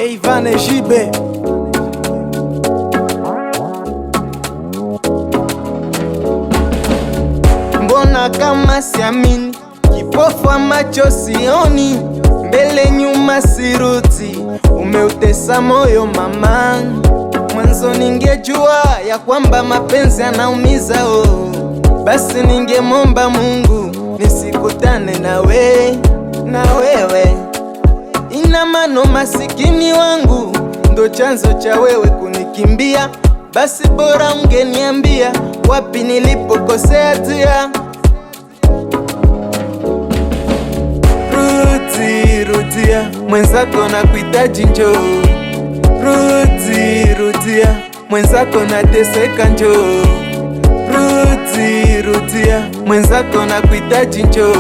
Ivane Jibe. Mbona kama siamini, kipofu wa macho sioni, mbele nyuma siruti, umeutesa moyo mama. Mwanzo ningejua ya kwamba mapenzi yanaumiza basi ningemomba Mungu nisikutane na wewe. Ina mano masikini wangu ndo chanzo cha wewe kunikimbia, basi bora ungeniambia wapi nilipokosea tia. Rudia, mwenzako na kuitaji njoo. Rudia, mwenzako na teseka njoo. Rudia, mwenzako na kuitaji njoo.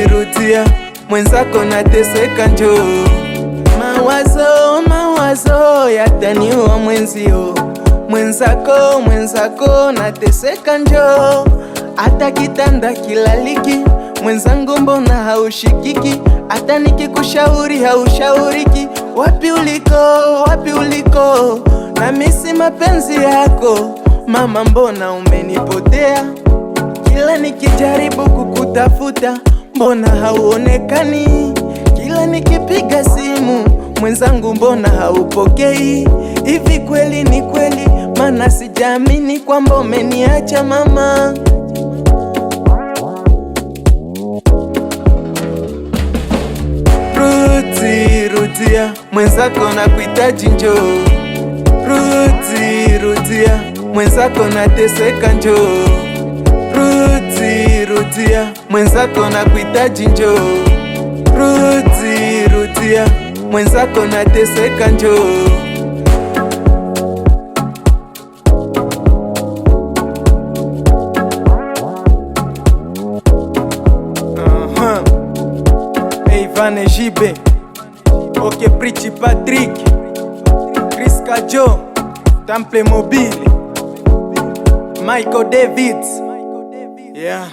Rudia, mwenzako na teseka njoo. Mawazo yataniua mwenzio, mwenzako na teseka njoo. Hata kitanda kilaliki, mwenzangu mbona haushikiki, hata nikikushauri haushauriki. Wapi uliko, na misi mapenzi yako mama, mbona umenipotea? Kila nikijaribu kukutafuta mbona hauonekani, kila nikipiga simu mwenzangu mbona haupokei. Hivi kweli ni kweli? Maana sijaamini kwamba umeniacha mama. Rudia, mwenzako na kuitaji njoo. Rudia, mwenzako na teseka njoo. Rudia, mwenzako na kuitaji njoo. Rudia, mwenzako na teseka njoo. Ivane Jibe, OK Pretty Patrick, Chris Kajo, Temple Mobile, Michael Davids. Yeah.